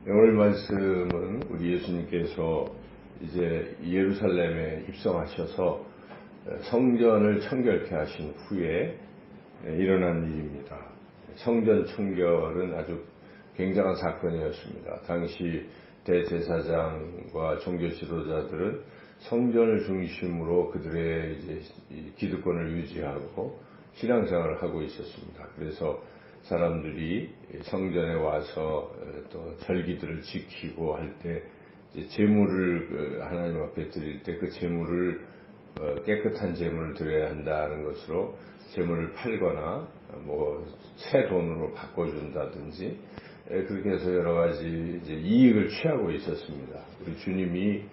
오늘 말씀은 우리 예수님께서 이제 예루살렘에 입성하셔서 성전을 청결케 하신 후에 일어난 일입니다. 성전 청결은 아주 굉장한 사건이었습니다. 당시 대제사장과 종교 지도자들은 성전을 중심으로 그들의 이제 기득권을 유지하고 신앙생활을 하고 있었습니다. 그래서 사람들이 성전에 와서 또 절기들을 지키고 할 때 제물을 하나님 앞에 드릴 때 그 제물을 깨끗한 제물을 드려야 한다는 것으로 제물을 팔거나 새 돈으로 바꿔준다든지 그렇게 해서 여러 가지 이제 이익을 취하고 있었습니다. 우리 주님이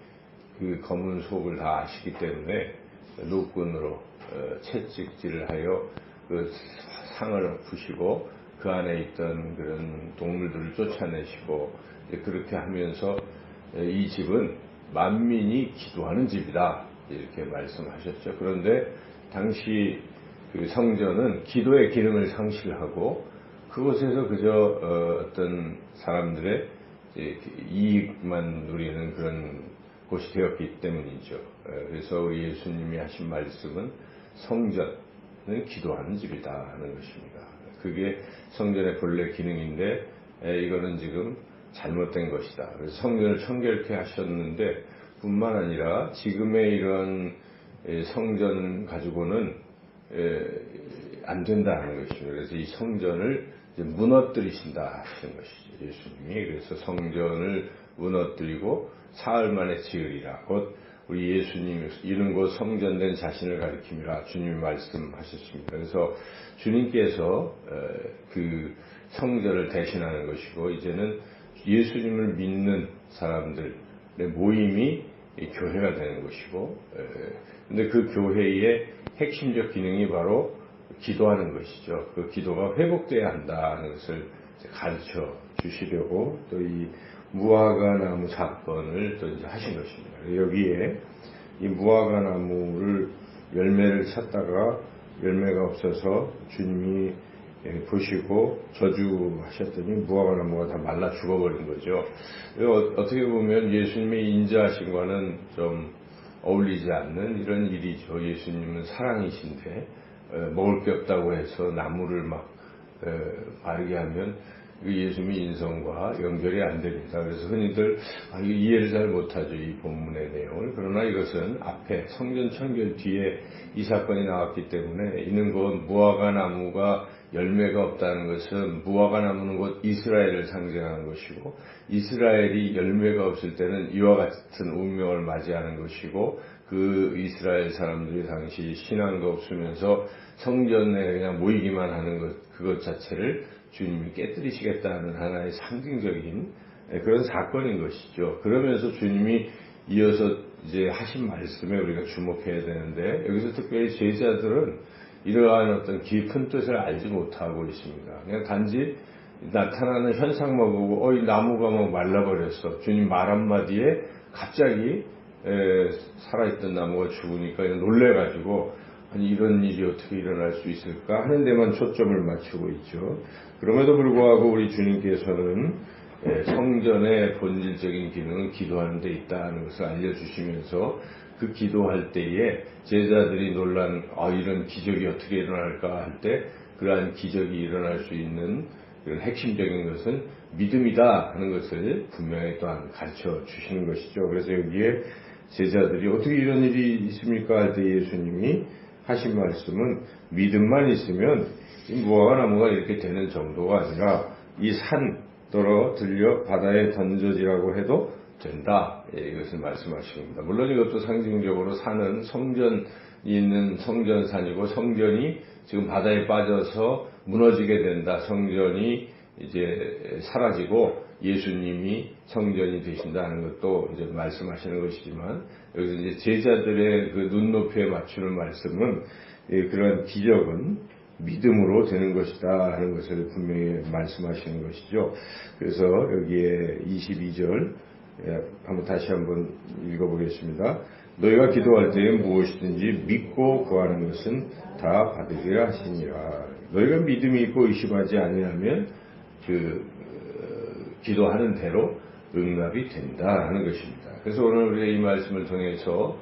그 검은 속을 다 아시기 때문에 노끈으로 채찍질을 하여 그 상을 푸시고 그 안에 있던 그런 동물들을 쫓아내시고 그렇게 하면서 이 집은 만민이 기도하는 집이다 이렇게 말씀하셨죠. 그런데 당시 그 성전은 기도의 기능을 상실하고 그곳에서 그저 어떤 사람들의 이익만 누리는 그런 곳이 되었기 때문이죠. 그래서 우리 예수님이 하신 말씀은 성전은 기도하는 집이다 하는 것입니다. 그게 성전의 본래 기능인데 이거는 지금 잘못된 것이다. 그래서 성전을 청결케 하셨는데 뿐만 아니라 지금의 이런 성전 가지고는 안 된다는 것입니다. 그래서 이 성전을 무너뜨리신다 하시는 것이죠. 예수님이. 그래서 성전을 무너뜨리고 사흘 만에 지으리라. 곧 우리 예수님 이는 곧 성전된 자신을 가리킴이라 주님이 말씀하셨습니다. 그래서 주님께서 그 성전을 대신하는 것이고 이제는 예수님을 믿는 사람들의 모임이 교회가 되는 것이고 근데 그 교회의 핵심적 기능이 바로 기도하는 것이죠. 그 기도가 회복돼야 한다는 것을 가르쳐 주시려고 또 이 무화과 나무 사건을 또 이제 하신 것입니다. 여기에 이 무화과 나무를 열매를 찾다가 열매가 없어서 주님이 보시고 저주하셨더니 무화과 나무가 다 말라 죽어버린 거죠. 어떻게 보면 예수님의 인자하심과는 좀 어울리지 않는 이런 일이죠. 예수님은 사랑이신데 먹을 게 없다고 해서 나무를 막 바르게 하면 예수님의 인성과 연결이 안 됩니다. 그래서 흔히들 이해를 잘 못하죠. 이 본문의 내용을. 그러나 이것은 앞에 성전 청결 뒤에 이 사건이 나왔기 때문에 이는 곧 무화과 나무가 열매가 없다는 것은 무화과 나무는 곧 이스라엘을 상징하는 것이고 이스라엘이 열매가 없을 때는 이와 같은 운명을 맞이하는 것이고 그 이스라엘 사람들이 당시 신앙도 없으면서 성전에 그냥 모이기만 하는 그것 자체를 주님이 깨뜨리시겠다는 하나의 상징적인 그런 사건인 것이죠. 그러면서 주님이 이어서 이제 하신 말씀에 우리가 주목해야 되는데 여기서 특별히 제자들은 이러한 어떤 깊은 뜻을 알지 못하고 있습니다. 그냥 단지 나타나는 현상만 보고 이 나무가 막 말라버렸어. 주님 말 한마디에 갑자기 살아있던 나무가 죽으니까 놀래가지고 아니 이런 일이 어떻게 일어날 수 있을까 하는 데만 초점을 맞추고 있죠. 그럼에도 불구하고 우리 주님께서는 성전의 본질적인 기능은 기도하는 데 있다는 것을 알려주시면서 그 기도할 때에 제자들이 놀란 이런 기적이 어떻게 일어날까 할 때 그러한 기적이 일어날 수 있는 그런 핵심적인 것은 믿음이다 하는 것을 분명히 또한 가르쳐 주시는 것이죠. 그래서 여기에 제자들이 어떻게 이런 일이 있습니까 할 때 예수님이 하신 말씀은 믿음만 있으면 이 무화과 나무가 이렇게 되는 정도가 아니라 이 산 떨어들려 바다에 던져지라고 해도 된다. 이것을 말씀하시는 겁니다. 물론 이것도 상징적으로 산은 성전이 있는 성전산이고 성전이 지금 바다에 빠져서 무너지게 된다. 성전이 이제 사라지고 예수님이 성전이 되신다는 것도 이제 말씀하시는 것이지만 여기서 이제 제자들의 그 눈높이에 맞추는 말씀은 그런 기적은 믿음으로 되는 것이다 하는 것을 분명히 말씀하시는 것이죠. 그래서 여기에 22절 한번 다시 한번 읽어보겠습니다. 너희가 기도할 때에 무엇이든지 믿고 구하는 것은 다 받으리라 하시니라. 너희가 믿음이 있고 의심하지 아니하면 기도하는 대로 응답이 된다는 것입니다. 그래서 오늘 우리가 이 말씀을 통해서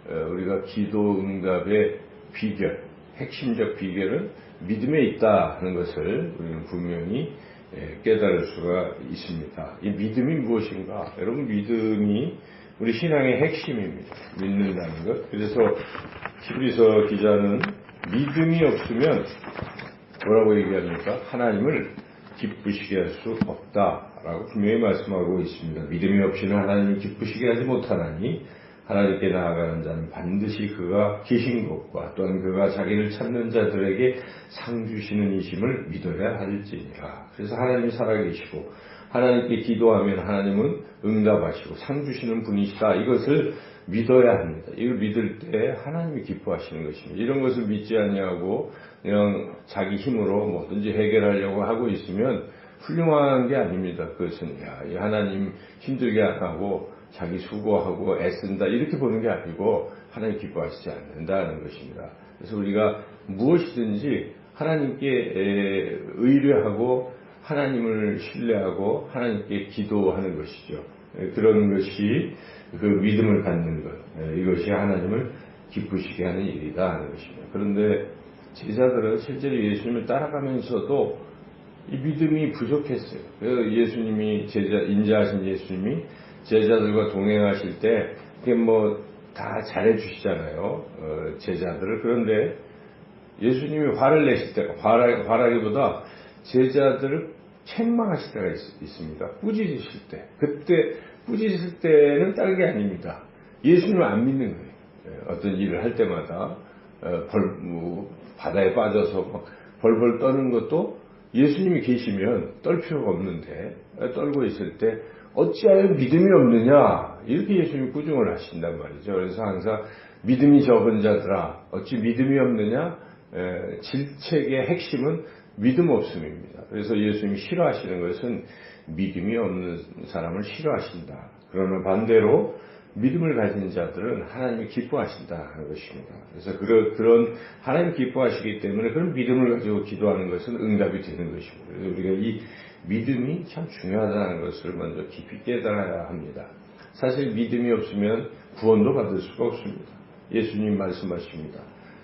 우리가 기도 응답의 비결, 핵심적 비결은 믿음에 있다 하는 것을 우리는 분명히 깨달을 수가 있습니다. 이 믿음이 무엇인가? 여러분, 믿음이 우리 신앙의 핵심입니다. 믿는다는 것. 그래서 히브리서 기자는 믿음이 없으면 뭐라고 얘기합니까? 하나님을 기쁘시게 할 수 없다라고 분명히 말씀하고 있습니다. 믿음이 없이는 하나님을 기쁘시게 하지 못하나니 하나님께 나아가는 자는 반드시 그가 계신 것과 또한 그가 자기를 찾는 자들에게 상 주시는 이심을 믿어야 할지니라. 그래서 하나님이 살아계시고 하나님께 기도하면 하나님은 응답하시고 상 주시는 분이시다. 이것을 믿어야 합니다. 이걸 믿을 때 하나님이 기뻐하시는 것입니다. 이런 것을 믿지 아니하고 그냥 자기 힘으로 뭐든지 해결하려고 하고 있으면 훌륭한 게 아닙니다. 그것은 이 하나님 힘들게 안 하고 자기 수고하고 애쓴다 이렇게 보는 게 아니고 하나님 기뻐하시지 않는다는 것입니다. 그래서 우리가 무엇이든지 하나님께 의뢰하고 하나님을 신뢰하고 하나님께 기도하는 것이죠. 그런 것이 그 믿음을 갖는 것, 이것이 하나님을 기쁘시게 하는 일이다 하는 것입니다. 그런데 제자들은 실제로 예수님을 따라가면서도 이 믿음이 부족했어요. 그래서 예수님이 인자하신 예수님이 제자들과 동행하실 때 그게 뭐 다 잘해주시잖아요. 제자들을. 그런데 예수님이 화를 내실 때가 화라기보다 제자들을 책망하실 때가 있습니다. 꾸짖으실 때. 그때 꾸짖을 때는 다른 게 아닙니다. 예수님을 안 믿는 거예요. 어떤 일을 할 때마다 바다에 빠져서 막 벌벌 떠는 것도 예수님이 계시면 떨 필요가 없는데 떨고 있을 때 어찌하여 믿음이 없느냐 이렇게 예수님이 꾸중을 하신단 말이죠. 그래서 항상 믿음이 적은 자들아 어찌 믿음이 없느냐. 질책의 핵심은 믿음 없음입니다. 그래서 예수님이 싫어하시는 것은 믿음이 없는 사람을 싫어하신다. 그러면 반대로 믿음을 가진 자들은 하나님이 기뻐하신다 하는 것입니다. 그래서 그런 하나님 기뻐하시기 때문에 그런 믿음을 가지고 기도하는 것은 응답이 되는 것입니다. 그래서 우리가 이 믿음이 참 중요하다는 것을 먼저 깊이 깨달아야 합니다. 사실 믿음이 없으면 구원도 받을 수가 없습니다. 예수님 말씀하십니다.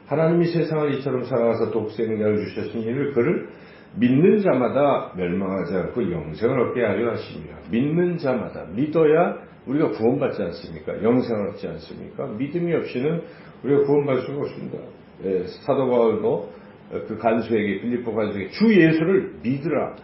하나님이 세상을 이처럼 사랑하사 독생자를 주셨으니 이를 그를 믿는 자마다 멸망하지 않고 영생을 얻게 하려 하십니다. 믿는 자마다 믿어야 우리가 구원받지 않습니까? 영생을 얻지 않습니까? 믿음이 없이는 우리가 구원받을 수가 없습니다. 사도 바울도 그 간수에게 빌립보 간수에게 주 예수를 믿으라.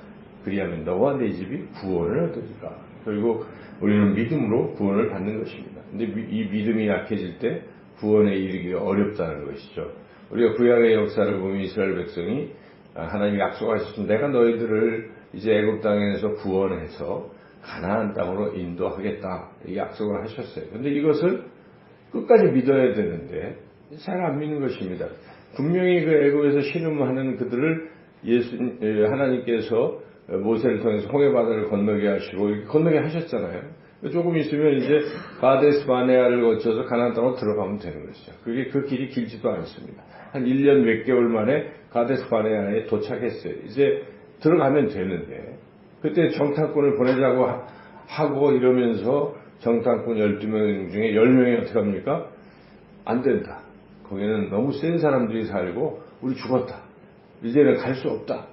그리하면 너와 내 집이 구원을 얻으리라. 결국 우리는 믿음으로 구원을 받는 것입니다. 근데 이 믿음이 약해질 때 구원에 이르기가 어렵다는 것이죠. 우리가 구약의 역사를 보면 이스라엘 백성이 하나님이 약속하셨습니다. 내가 너희들을 이제 애굽 땅에서 구원해서 가나안 땅으로 인도하겠다. 이 약속을 하셨어요. 그런데 이것을 끝까지 믿어야 되는데 잘 안 믿는 것입니다. 분명히 그 애굽에서 신음하는 그들을 하나님께서 모세를 통해서 홍해 바다를 건너게 하시고 이렇게 건너게 하셨잖아요. 조금 있으면 이제 가데스 바네아를 거쳐서 가나안 땅으로 들어가면 되는 것이죠. 그게 그 길이 길지도 않습니다. 한 1년 몇 개월 만에 가데스 바네아에 도착했어요. 이제 들어가면 되는데 그때 정탐꾼을 보내자고 하고 이러면서 정탐꾼 12명 중에 10명이 어떻게 합니까? 안 된다. 거기는 너무 센 사람들이 살고 우리 죽었다. 이제는 갈 수 없다.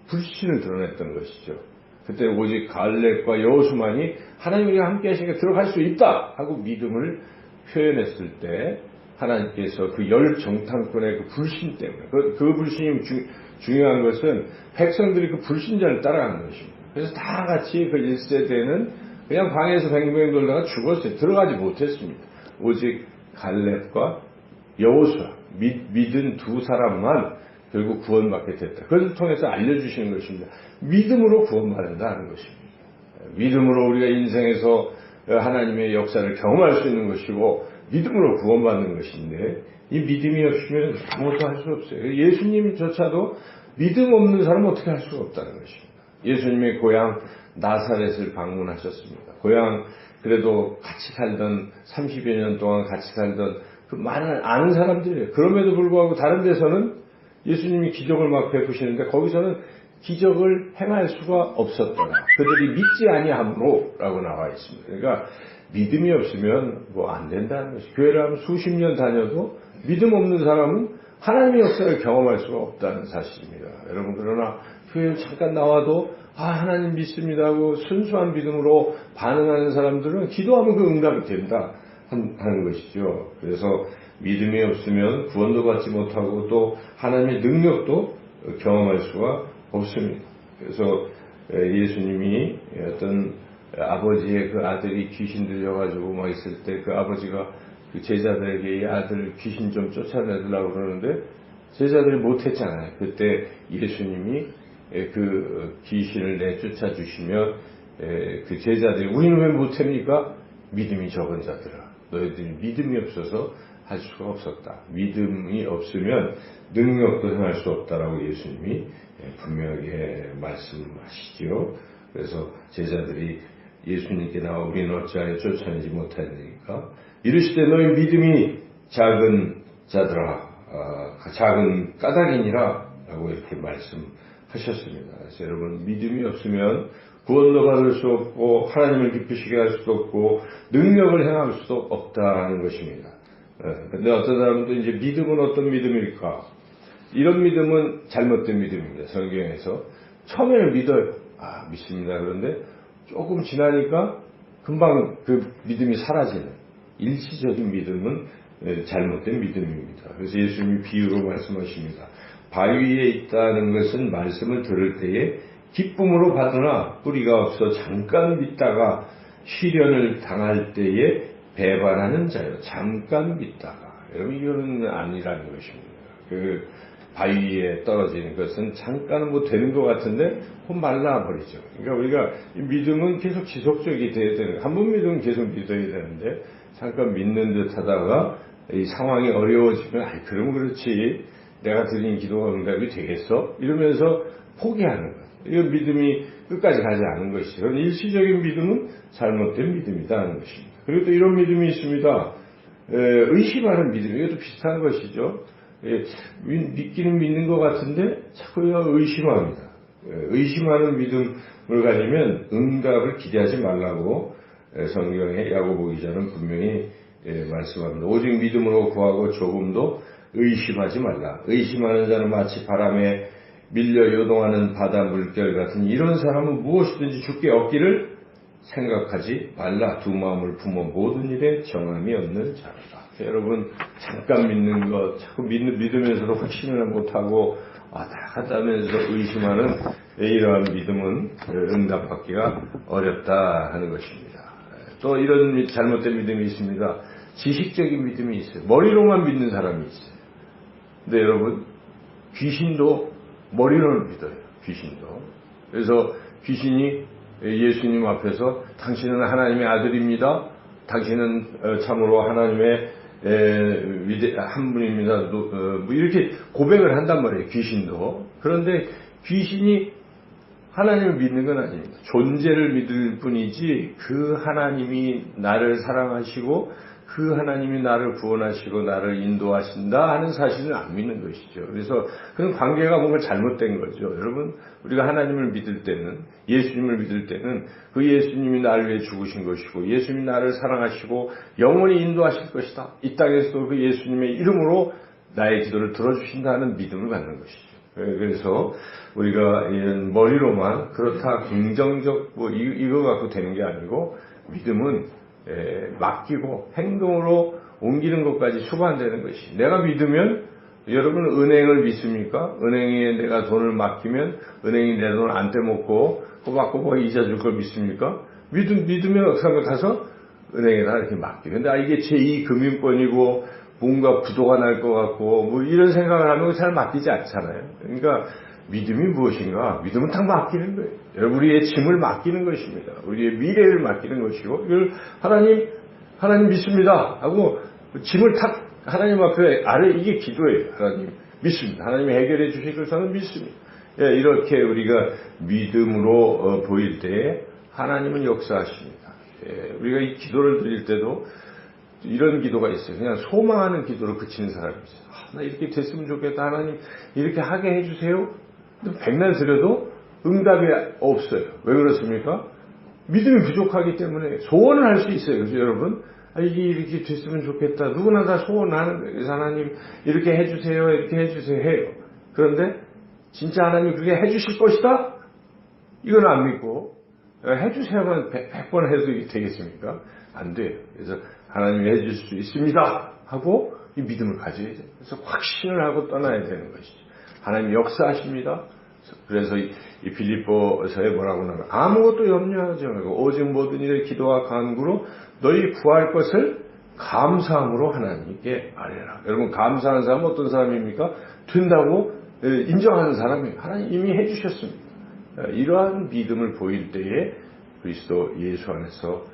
불신을 드러냈던 것이죠. 그때 오직 갈렙과 여호수만이 하나님 우리가 함께 하시니까 들어갈 수 있다 하고 믿음을 표현했을 때 하나님께서 그 열 정탐꾼의 그 불신 때문에 그 불신이 중요한 것은 백성들이 그 불신자를 따라가는 것입니다. 그래서 다 같이 그 1세대는 그냥 방에서 뱅뱅 돌다가 죽었어요. 들어가지 못했습니다. 오직 갈렙과 여호수아 믿은 두 사람만 결국 구원받게 됐다. 그것을 통해서 알려주시는 것입니다. 믿음으로 구원받는다는 것입니다. 믿음으로 우리가 인생에서 하나님의 역사를 경험할 수 있는 것이고 믿음으로 구원받는 것인데 이 믿음이 없으면 아무것도 할 수 없어요. 예수님조차도 믿음 없는 사람은 어떻게 할 수가 없다는 것입니다. 예수님의 고향 나사렛을 방문하셨습니다. 고향 그래도 같이 살던 30여 년 동안 같이 살던 그 많은 아는 사람들이에요. 그럼에도 불구하고 다른 데서는 예수님이 기적을 막 베푸시는데 거기서는 기적을 행할 수가 없었더라. 그들이 믿지 아니함으로 라고 나와 있습니다. 그러니까 믿음이 없으면 뭐 안 된다는 것이. 교회를 하면 수십 년 다녀도 믿음 없는 사람은 하나님의 역사를 경험할 수가 없다는 사실입니다. 여러분, 그러나 교회에 잠깐 나와도 하나님 믿습니다 하고 순수한 믿음으로 반응하는 사람들은 기도하면 그 응답이 된다 하는 것이죠. 그래서 믿음이 없으면 구원도 받지 못하고 또 하나님의 능력도 경험할 수가 없습니다. 그래서 예수님이 어떤 아버지의 그 아들이 귀신 들려가지고 막 있을 때 그 아버지가 그 제자들에게 이 아들 귀신 좀 쫓아내려고 그러는데 제자들이 못했잖아요. 그때 예수님이 그 귀신을 내쫓아 주시며 그 제자들이 우리는 왜 못합니까? 믿음이 적은 자들아, 너희들이 믿음이 없어서 할 수가 없었다. 믿음이 없으면 능력도 행할 수 없다라고 예수님이 분명하게 말씀하시죠. 그래서 제자들이 예수님께 나와 우리는 어찌하여 쫓아내지 못하니까 이르시되 너희 믿음이 작은 자들아, 작은 까닭이니라 라고 이렇게 말씀하셨습니다. 그래서 여러분, 믿음이 없으면 구원도 받을 수 없고 하나님을 기쁘시게 할 수도 없고 능력을 행할 수도 없다는 것입니다. 근데 어떤 사람도 이제 믿음은 어떤 믿음일까? 이런 믿음은 잘못된 믿음입니다. 성경에서 처음에는 믿어요. 믿습니다. 그런데 조금 지나니까 금방 그 믿음이 사라지는 일시적인 믿음은 잘못된 믿음입니다. 그래서 예수님이 비유로 말씀하십니다. 바위에 있다는 것은 말씀을 들을 때에 기쁨으로 받으나 뿌리가 없어 잠깐 믿다가 시련을 당할 때에 배반하는 자요. 잠깐 믿다가. 여러분, 이거는 아니라는 것입니다. 그 바위에 떨어지는 것은 잠깐은 뭐 되는 것 같은데 곧 말라버리죠. 그러니까 우리가 믿음은 계속 지속적이 돼야 되는, 한 번 믿으면 계속 믿어야 되는데 잠깐 믿는 듯 하다가 이 상황이 어려워지면 그럼 그렇지 내가 드린 기도가 응답이 되겠어? 이러면서 포기하는 것. 이건 믿음이 끝까지 가지 않은 것이죠. 일시적인 믿음은 잘못된 믿음이다 하는 것입니다. 그리고 또 이런 믿음이 있습니다. 의심하는 믿음. 이것도 비슷한 것이죠. 믿기는 믿는 것 같은데 자꾸 의심합니다. 의심하는 믿음을 가지면 응답을 기대하지 말라고 성경의 야고보 기자는 분명히 말씀합니다. 오직 믿음으로 구하고 조금도 의심하지 말라. 의심하는 자는 마치 바람에 밀려 요동하는 바다 물결 같은 이런 사람은 무엇이든지 주께 얻기를 생각하지 말라. 두 마음을 품어 모든 일에 정함이 없는 자로다. 여러분, 잠깐 믿는 것, 자꾸 믿으면서도 확신을 못하고 왔다 갔다 하면서 의심하는 이러한 믿음은 응답받기가 어렵다 하는 것입니다. 또 이런 잘못된 믿음이 있습니다. 지식적인 믿음이 있어요. 머리로만 믿는 사람이 있어요. 근데 여러분, 귀신도 머리로는 믿어요. 귀신도. 그래서 귀신이 예수님 앞에서 당신은 하나님의 아들입니다. 당신은 참으로 하나님의 한 분입니다. 뭐 이렇게 고백을 한단 말이에요. 귀신도. 그런데 귀신이 하나님을 믿는 건 아닙니다. 존재를 믿을 뿐이지 그 하나님이 나를 사랑하시고 그 하나님이 나를 구원하시고 나를 인도하신다 하는 사실은 안 믿는 것이죠. 그래서 그런 관계가 뭔가 잘못된 거죠. 여러분, 우리가 하나님을 믿을 때는, 예수님을 믿을 때는 그 예수님이 나를 위해 죽으신 것이고 예수님이 나를 사랑하시고 영원히 인도하실 것이다. 이 땅에서도 그 예수님의 이름으로 나의 기도를 들어주신다는 믿음을 갖는 것이죠. 그래서 우리가 이런 머리로만 그렇다 긍정적 뭐 이거 갖고 되는 게 아니고 믿음은 맡기고 행동으로 옮기는 것까지 수반되는 것이. 내가 믿으면, 여러분 은행을 믿습니까? 은행에 내가 돈을 맡기면 은행이 내 돈을 안 떼먹고 꼬박꼬박 이자 줄 걸 믿습니까? 믿으면 어떻게 가서 은행에다 이렇게 맡기고. 근데 이게 제2금융권이고 뭔가 부도가 날 것 같고 뭐 이런 생각을 하면 잘 맡기지 않잖아요. 그러니까 믿음이 무엇인가? 믿음은 딱 맡기는 거예요. 우리의 짐을 맡기는 것입니다. 우리의 미래를 맡기는 것이고, 이걸 하나님 믿습니다 하고 짐을 탁 하나님 앞에 아래, 이게 기도예요. 하나님 믿습니다. 하나님이 해결해 주실 걸 저는 믿습니다. 이렇게 우리가 믿음으로 보일 때에 하나님은 역사하십니다. 우리가 이 기도를 드릴 때도 이런 기도가 있어요. 그냥 소망하는 기도로 그치는 사람이 있어요. 나 이렇게 됐으면 좋겠다. 하나님 이렇게 하게 해주세요. 백날 드려도 응답이 없어요. 왜 그렇습니까? 믿음이 부족하기 때문에 소원을 할 수 있어요. 그래서 여러분, 이게 이렇게 됐으면 좋겠다. 누구나 다 소원하는 거예요. 그래서 하나님 이렇게 해주세요. 이렇게 해주세요. 해요. 그런데 진짜 하나님이 그렇게 해주실 것이다? 이건 안 믿고 해주세요만 100번 해도 이게 되겠습니까? 안 돼요. 그래서 하나님이 해줄 수 있습니다 하고 이 믿음을 가져야 돼요. 그래서 확신을 하고 떠나야 되는 것이죠. 하나님 역사하십니다. 그래서 이 빌립보서에 뭐라고 나와요? 아무것도 염려하지 말고 오직 모든 일에 기도와 간구로 너희 구할 것을 감사함으로 하나님께 아뢰라. 여러분, 감사하는 사람은 어떤 사람입니까? 된다고 인정하는 사람이에요. 하나님 이미 해주셨습니다. 이러한 믿음을 보일 때에 그리스도 예수 안에서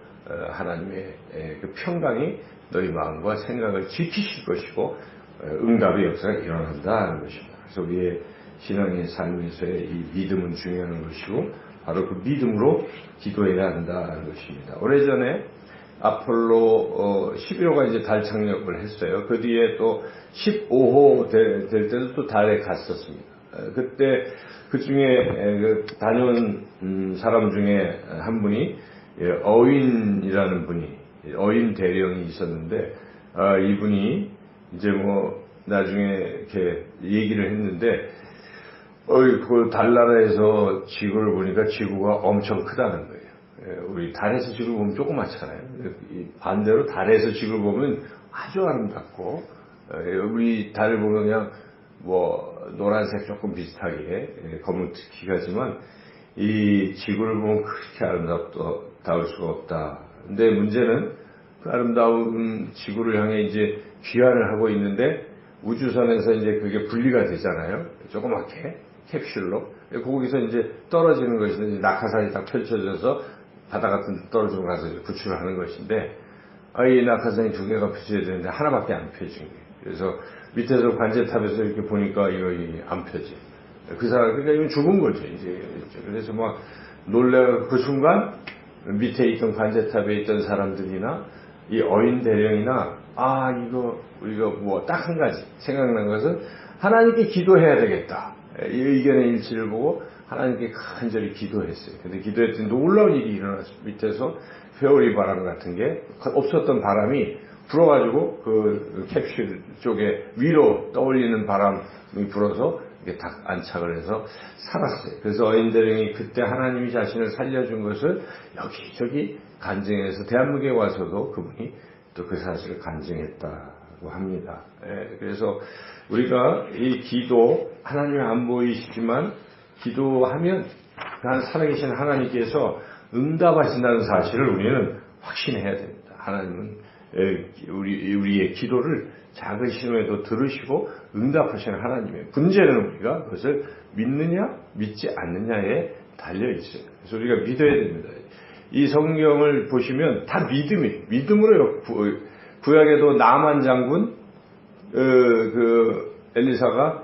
하나님의 그 평강이 너희 마음과 생각을 지키실 것이고 응답의 역사가 일어난다는 것입니다. 그래서 우리의 신앙의 삶에서의 이 믿음은 중요한 것이고 바로 그 믿음으로 기도해야 한다는 것입니다. 오래전에 아폴로 11호가 이제 달 착륙을 했어요. 그 뒤에 또 15호 될 때도 또 달에 갔었습니다. 그때 그 중에 다녀온 사람 중에 한 분이 어윈이라는 분이 어윈 대령이 있었는데 이분이 이제 뭐 나중에 이렇게 얘기를 했는데 그 달나라에서 지구를 보니까 지구가 엄청 크다는 거예요. 우리 달에서 지구를 보면 조그맣잖아요. 반대로 달에서 지구를 보면 아주 아름답고 우리 달을 보면 그냥 뭐 노란색 조금 비슷하게 검은기가 하지만 이 지구를 보면 그렇게 아름다울 수가 없다. 근데 문제는 그 아름다운 지구를 향해 이제 귀환을 하고 있는데 우주선에서 이제 그게 분리가 되잖아요. 조그맣게 캡슐로 거기서 이제 떨어지는 것인데 낙하산이 딱 펼쳐져서 바다 같은 데 떨어지고 가서 구출을 하는 것인데 이 낙하산이 두 개가 펴져야 되는데 하나밖에 안 펴진 거예요. 그래서 밑에서 관제탑에서 이렇게 보니까 이거 안 펴져. 그 사람 그러니까 이건 죽은 거죠 이제. 그래서 막 놀래 그 순간 밑에 있던 관제탑에 있던 사람들이나 이 어인 대령이나 이거 우리가 뭐 딱 한 가지 생각난 것은 하나님께 기도해야 되겠다. 이 의견의 일치를 보고 하나님께 간절히 기도했어요. 근데 기도했더니 놀라운 일이 일어났어요. 밑에서 회오리 바람 같은 게 없었던 바람이 불어가지고 그 캡슐 쪽에 위로 떠올리는 바람이 불어서 이게 딱 안착을 해서 살았어요. 그래서 어인대령이 그때 하나님이 자신을 살려준 것을 여기저기 간증해서 대한민국에 와서도 그분이 또 그 사실을 간증했다고 합니다. 그래서 우리가 이 기도, 하나님이 안 보이시지만 기도하면 그 살아계신 하나님께서 응답하신다는 사실을 우리는 확신해야 됩니다. 하나님은 우리의 기도를 작은 신호에도 들으시고 응답하시는 하나님의 문제는 우리가 그것을 믿느냐 믿지 않느냐에 달려 있어요. 그래서 우리가 믿어야 됩니다. 이 성경을 보시면 다 믿음으로요. 구약에도 나만 장군 그 엘리사가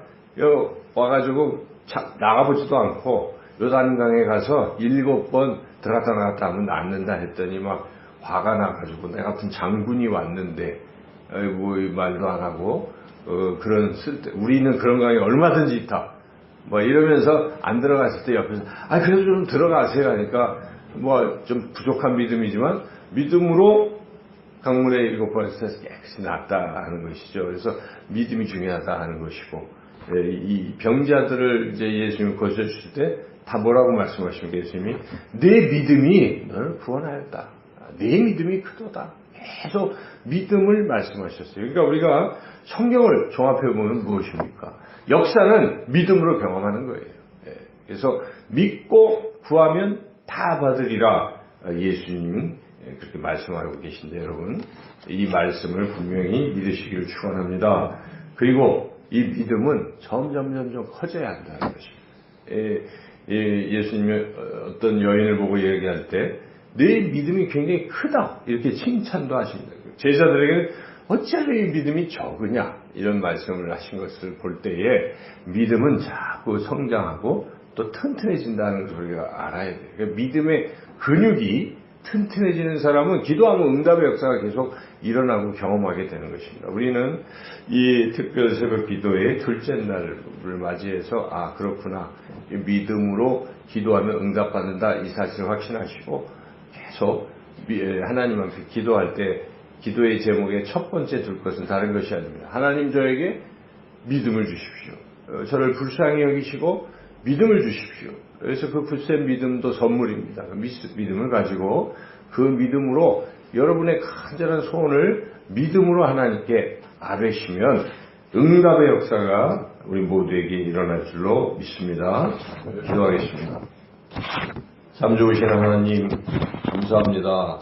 와가지고 나가보지도 않고 요단강에 가서 7번 들어갔다 나갔다 하면 낫는다 했더니 막 화가 나가지고 내 같은 장군이 왔는데 뭐 말도 안 하고 우리는 그런 강에 얼마든지 있다 뭐 이러면서 안 들어갔을 때 옆에서 그래도 좀 들어가세요 하니까 뭐 좀 부족한 믿음이지만 믿음으로 강물에 7번에서 깨끗이 낫다 하는 것이죠. 그래서 믿음이 중요하다 하는 것이고 이 병자들을 이제 예수님이 고쳐주실 때 다 뭐라고 말씀하십니까? 예수님이 내 믿음이 너를 구원하였다. 내 믿음이 크도다. 계속 믿음을 말씀하셨어요. 그러니까 우리가 성경을 종합해보면 무엇입니까? 역사는 믿음으로 경험하는 거예요. 그래서 믿고 구하면 다 받으리라. 예수님은 그렇게 말씀하고 계신데 여러분 이 말씀을 분명히 믿으시기를 축원합니다. 그리고 이 믿음은 점점 커져야 한다는 것입니다. 예수님이 어떤 여인을 보고 얘기할 때 내 믿음이 굉장히 크다 이렇게 칭찬도 하십니다. 제자들에게는 어찌하여 이 믿음이 적으냐 이런 말씀을 하신 것을 볼 때에 믿음은 자꾸 성장하고 또 튼튼해진다는 것을 우리가 알아야 돼요. 그러니까 믿음의 근육이 튼튼해지는 사람은 기도하면 응답의 역사가 계속 일어나고 경험하게 되는 것입니다. 우리는 이 특별 새벽 기도의 둘째 날을 맞이해서 그렇구나. 믿음으로 기도하면 응답받는다 이 사실을 확신하시고 계속 하나님 앞에 기도할 때 기도의 제목에 첫 번째 둘 것은 다른 것이 아닙니다. 하나님 저에게 믿음을 주십시오. 저를 불쌍히 여기시고 믿음을 주십시오. 그래서 그 굳센 믿음도 선물입니다. 믿음을 가지고 그 믿음으로 여러분의 간절한 소원을 믿음으로 하나님께 아뢰시면 응답의 역사가 우리 모두에게 일어날 줄로 믿습니다. 기도하겠습니다. 참 좋으신 하나님 감사합니다.